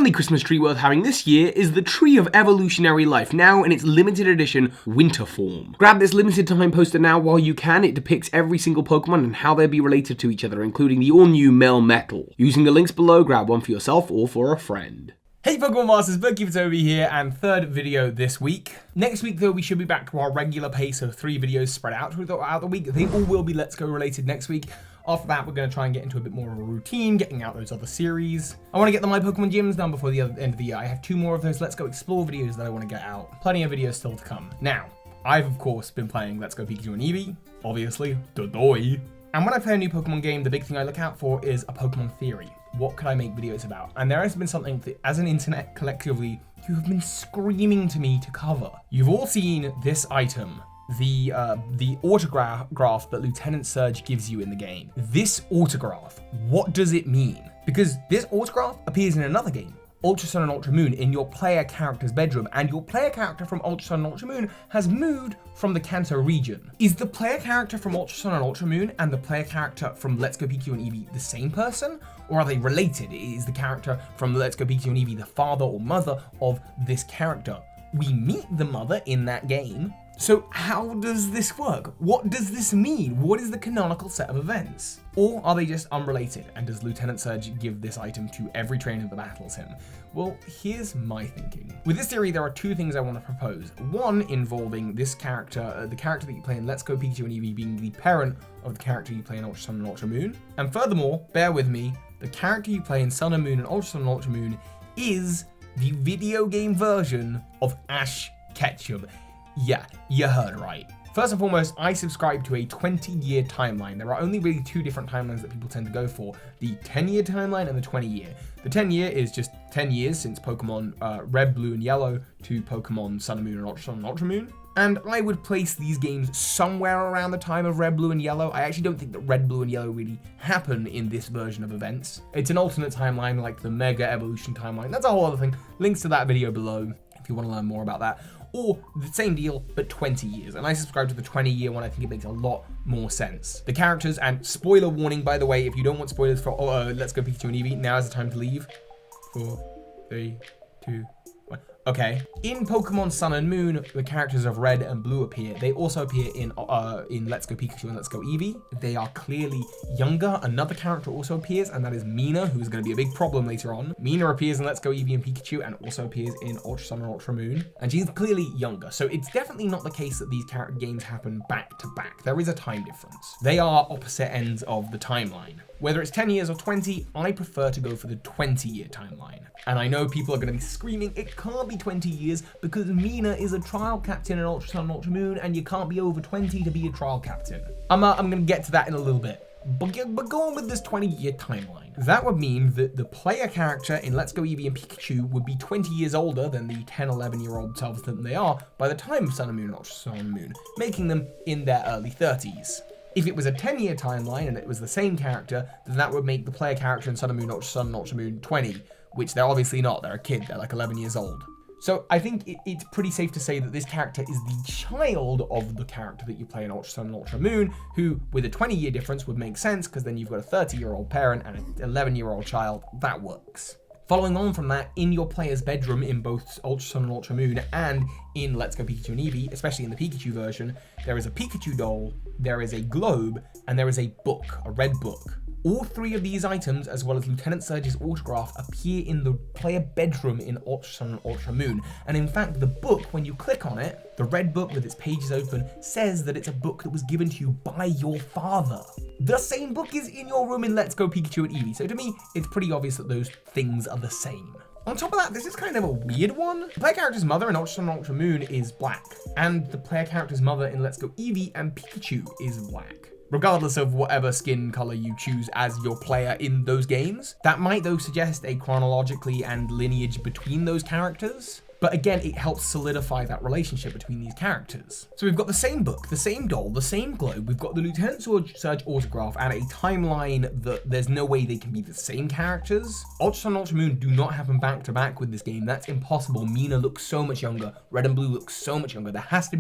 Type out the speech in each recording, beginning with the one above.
only Christmas tree worth having this year is the Tree of Evolutionary Life, now in its limited edition winter form. Grab this limited time poster now while you can. It depicts every single Pokemon and how they'll be related to each other, including the all-new Melmetal. Using the links below, grab one for yourself or for a friend. Hey Pokemon Masters, Toby here, and third video this week. Next week though, we should be back to our regular pace of 3 videos spread out throughout the week. They all will be Let's Go related next week. After that, we're going to try and get into a bit more of a routine, getting out those other series. I want to get the My Pokemon Gyms done before the end of the year. I have 2 more of those Let's Go Explore videos that I want to get out. Plenty of videos still to come. Now, I've of course been playing Let's Go Pikachu and Eevee, obviously, dodoy. And when I play a new Pokemon game, the big thing I look out for is a Pokemon theory. What could I make videos about? And there has been something that, as an internet collectively, you have been screaming to me to cover. You've all seen this item, the autograph that Lieutenant Surge gives you in the game. This autograph, what does it mean? Because this autograph appears in another game, Ultra Sun and Ultra Moon, in your player character's bedroom, and your player character from Ultra Sun and Ultra Moon has moved from the Kanto region. Is the player character from Ultra Sun and Ultra Moon and the player character from Let's Go Pikachu and Eevee the same person? Or are they related? Is the character from Let's Go Pikachu and Eevee the father or mother of this character? We meet the mother in that game. So how does this work? What does this mean? What is the canonical set of events? Or are they just unrelated? And does Lieutenant Surge give this item to every trainer that battles him? Well, here's my thinking. With this theory, there are 2 things I want to propose. One involving this character, the character that you play in Let's Go Pikachu and Eevee being the parent of the character you play in Ultra Sun and Ultra Moon. And furthermore, bear with me, the character you play in Sun and Moon and Ultra Sun and Ultra Moon is the video game version of Ash Ketchum. Yeah, you heard right. First and foremost, I subscribe to a 20-year timeline. There are only really 2 different timelines that people tend to go for, the 10-year timeline and the 20-year. The 10-year is just 10 years since Pokemon Red, Blue, and Yellow to Pokemon Sun and Moon and Ultra Sun and Ultra Moon. And I would place these games somewhere around the time of Red, Blue, and Yellow. I actually don't think that Red, Blue, and Yellow really happen in this version of events. It's an alternate timeline like the Mega Evolution timeline. That's a whole other thing. Links to that video below if you want to learn more about that. Or the same deal, but 20 years. And I subscribe to the 20-year one. I think it makes a lot more sense. The characters, and spoiler warning, by the way, if you don't want spoilers for Let's Go Pikachu and Eevee, now is the time to leave. 4, 3, 2, 1. Okay. In Pokemon Sun and Moon, the characters of Red and Blue appear. They also appear in Let's Go Pikachu and Let's Go Eevee. They are clearly younger. Another character also appears, and that is Mina, who is going to be a big problem later on. Mina appears in Let's Go Eevee and Pikachu and also appears in Ultra Sun and Ultra Moon. And she's clearly younger. So it's definitely not the case that these games happen back to back. There is a time difference. They are opposite ends of the timeline. Whether it's 10 years or 20, I prefer to go for the 20-year timeline. And I know people are going to be screaming, it can't be 20 years because Mina is a trial captain in Ultra Sun and Ultra Moon and you can't be over 20 to be a trial captain. I'm going to get to that in a little bit. But going with this 20-year timeline, that would mean that the player character in Let's Go Eevee and Pikachu would be 20 years older than the 10, 11-year-old selves that they are by the time of Sun and Moon and Ultra Sun and Moon, making them in their early 30s. If it was a 10-year timeline and it was the same character, then that would make the player character in Sun and Moon, Ultra Sun and Ultra Moon 20, which they're obviously not. They're a kid. They're like 11 years old. So I think it's pretty safe to say that this character is the child of the character that you play in Ultra Sun and Ultra Moon, who, with a 20-year difference, would make sense because then you've got a 30-year-old parent and an 11-year-old child. That works. Following on from that, in your player's bedroom in both Ultra Sun and Ultra Moon and in Let's Go Pikachu and Eevee, especially in the Pikachu version, there is a Pikachu doll, there is a globe, and there is a book, a red book. All 3 of these items, as well as Lieutenant Surge's autograph, appear in the player bedroom in Ultra Sun and Ultra Moon. And in fact, the book, when you click on it, the red book with its pages open, says that it's a book that was given to you by your father. The same book is in your room in Let's Go Pikachu and Eevee. So to me, it's pretty obvious that those things are the same. On top of that, this is kind of a weird one. The player character's mother in Ultra Sun and Ultra Moon is black. And the player character's mother in Let's Go Eevee and Pikachu is black. Regardless of whatever skin color you choose as your player in those games. That might though suggest a chronologically and lineage between those characters. But again, it helps solidify that relationship between these characters. So we've got the same book, the same doll, the same globe. We've got the Lieutenant Surge autograph and a timeline that there's no way they can be the same characters. Ultra Sun and Ultra Moon do not happen back to back with this game. That's impossible. Mina looks so much younger. Red and Blue looks so much younger. They have to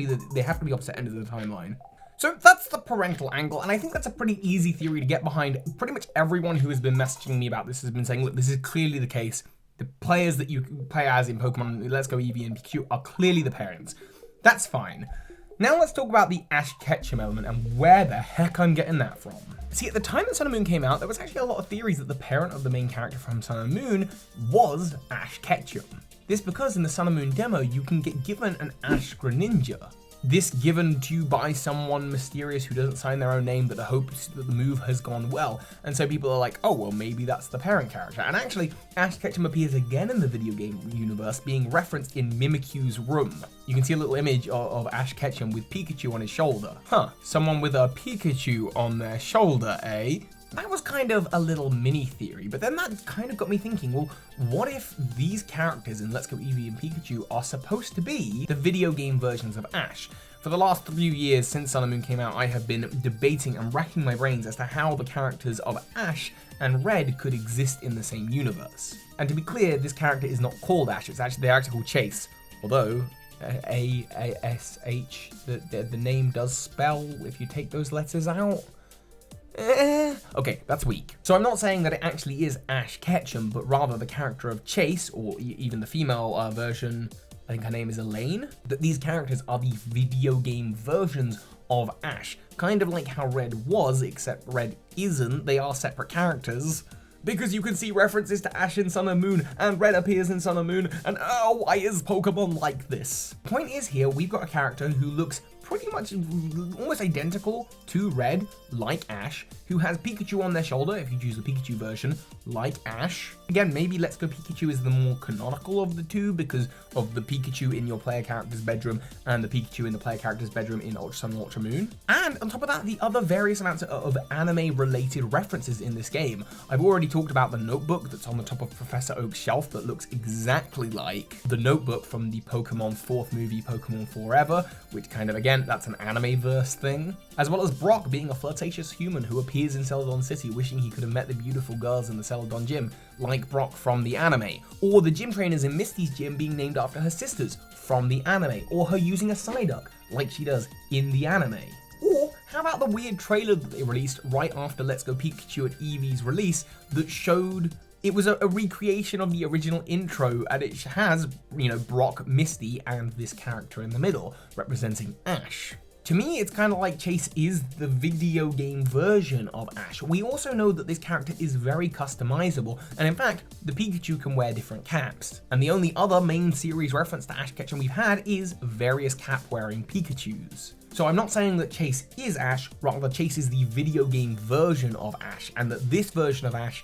be opposite ends of the timeline. So that's the parental angle, and I think that's a pretty easy theory to get behind. Pretty much everyone who has been messaging me about this has been saying, look, this is clearly the case. The players that you play as in Pokemon Let's Go Eevee and Pikachu are clearly the parents. That's fine. Now let's talk about the Ash Ketchum element and where the heck I'm getting that from. See, at the time that Sun and Moon came out, there was actually a lot of theories that the parent of the main character from Sun and Moon was Ash Ketchum. This because in the Sun and Moon demo, you can get given an Ash Greninja. This given to you by someone mysterious who doesn't sign their own name, but the hopes that the move has gone well. And so people are like, oh, well, maybe that's the parent character. And actually, Ash Ketchum appears again in the video game universe, being referenced in Mimikyu's room. You can see a little image of Ash Ketchum with Pikachu on his shoulder. Huh, someone with a Pikachu on their shoulder, eh? That was kind of a little mini theory, but then that kind of got me thinking, well, what if these characters in Let's Go Eevee and Pikachu are supposed to be the video game versions of Ash? For the last few years since Sun and Moon came out, I have been debating and racking my brains as to how the characters of Ash and Red could exist in the same universe. And to be clear, this character is not called Ash, they're actually called Chase, although A-S-H, the name does spell if you take those letters out. Okay, that's weak. So I'm not saying that it actually is Ash Ketchum, but rather the character of Chase, or even the female version, I think her name is Elaine, that these characters are the video game versions of Ash. Kind of like how Red was, except Red isn't. They are separate characters. Because you can see references to Ash in Sun and Moon, and Red appears in Sun and Moon, and oh, why is Pokemon like this? Point is here, we've got a character who looks pretty much almost identical to Red, like Ash, who has Pikachu on their shoulder, if you choose the Pikachu version, like Ash. Again, maybe Let's Go Pikachu is the more canonical of the two because of the Pikachu in your player character's bedroom and the Pikachu in the player character's bedroom in Ultra Sun and Ultra Moon. And on top of that, the other various amounts of anime-related references in this game. I've already talked about the notebook that's on the top of Professor Oak's shelf that looks exactly like the notebook from the Pokemon 4th movie, Pokemon Forever, which kind of, again, that's an anime-verse thing. As well as Brock being a flirtatious human who appears in Celadon City wishing he could have met the beautiful girls in the Celadon gym, like Brock from the anime. Or the gym trainers in Misty's gym being named after her sisters from the anime. Or her using a Psyduck, like she does in the anime. Or how about the weird trailer that they released right after Let's Go Pikachu at Eevee's release that showed it was a recreation of the original intro, and it has, Brock, Misty, and this character in the middle, representing Ash. To me, it's kind of like Chase is the video game version of Ash. We also know that this character is very customizable, and in fact, the Pikachu can wear different caps. And the only other main series reference to Ash Ketchum we've had is various cap-wearing Pikachus. So I'm not saying that Chase is Ash, rather Chase is the video game version of Ash, and that this version of Ash,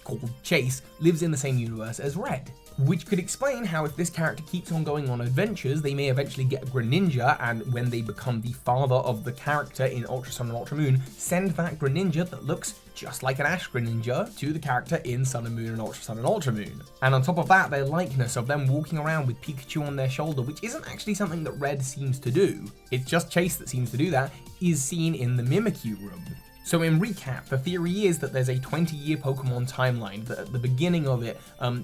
called Chase, lives in the same universe as Red. Which could explain how if this character keeps on going on adventures, they may eventually get a Greninja, and when they become the father of the character in Ultra Sun and Ultra Moon, send that Greninja that looks just like an Ash Greninja to the character in Sun and Moon and Ultra Sun and Ultra Moon. And on top of that, their likeness of them walking around with Pikachu on their shoulder, which isn't actually something that Red seems to do, it's just Chase that seems to do that, is seen in the Mimikyu room. So in recap, the theory is that there's a 20-year Pokemon timeline, that at the beginning of it,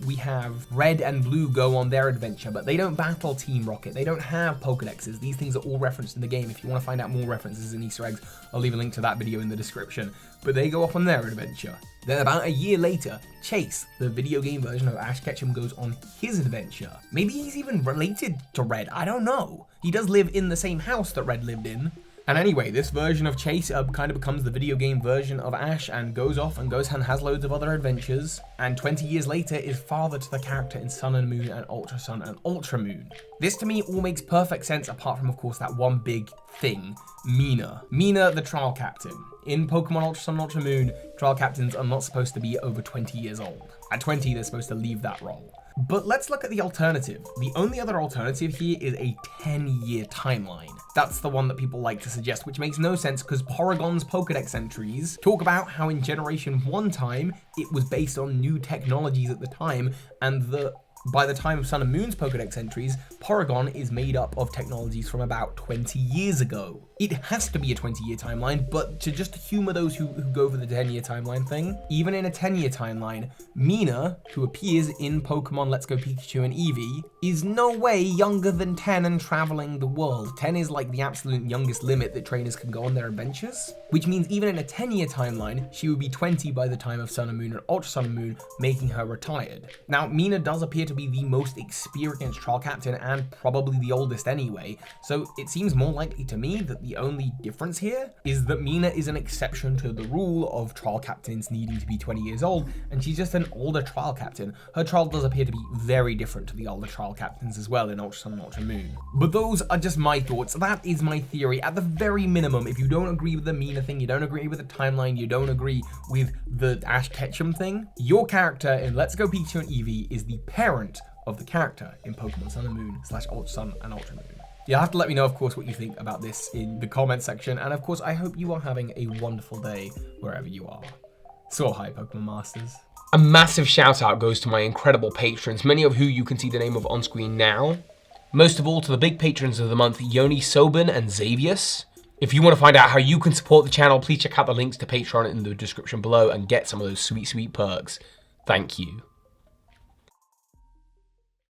we have Red and Blue go on their adventure, but they don't battle Team Rocket, they don't have Pokedexes. These things are all referenced in the game. If you want to find out more references and Easter eggs, I'll leave a link to that video in the description. But they go off on their adventure. Then about a year later, Chase, the video game version of Ash Ketchum, goes on his adventure. Maybe he's even related to Red, I don't know. He does live in the same house that Red lived in. And anyway, this version of Chase kind of becomes the video game version of Ash and goes off and has loads of other adventures. And 20 years later is father to the character in Sun and Moon and Ultra Sun and Ultra Moon. This to me all makes perfect sense apart from, of course, that one big thing, Mina. Mina, the trial captain. In Pokemon Ultra Sun and Ultra Moon, trial captains are not supposed to be over 20 years old. At 20, they're supposed to leave that role. But let's look at the alternative. The only other alternative here is a 10-year timeline. That's the one that people like to suggest, which makes no sense because Porygon's Pokedex entries talk about how in Generation 1 time, it was based on new technologies at the time, and the by the time of Sun and Moon's Pokedex entries, Porygon is made up of technologies from about 20 years ago. It has to be a 20-year timeline, but to just humor those who go for the 10-year timeline thing, even in a 10-year timeline, Mina, who appears in Pokemon Let's Go Pikachu and Eevee, is no way younger than 10 and traveling the world. 10 is like the absolute youngest limit that trainers can go on their adventures, which means even in a 10-year timeline, she would be 20 by the time of Sun and Moon and Ultra Sun and Moon, making her retired. Now, Mina does appear to be the most experienced trial captain and probably the oldest anyway, so it seems more likely to me that the only difference here is that Mina is an exception to the rule of trial captains needing to be 20 years old, and she's just an older trial captain. Her trial does appear to be very different to the older trial captains as well in Ultra Sun and Ultra Moon. But those are just my thoughts. That is my theory. At the very minimum, if you don't agree with the Mina thing, you don't agree with the timeline, you don't agree with the Ash Ketchum thing, your character in Let's Go Pikachu and Eevee is the parent of the character in Pokemon Sun and Moon / Ultra Sun and Ultra Moon. You'll have to let me know, of course, what you think about this in the comments section, and of course, I hope you are having a wonderful day wherever you are. So hi, Pokemon Masters. A massive shout out goes to my incredible patrons, many of who you can see the name of on screen now. Most of all to the big patrons of the month, Yoni, Sobin, and Xavis. If you want to find out how you can support the channel, please check out the links to Patreon in the description below and get some of those sweet, sweet perks. Thank you.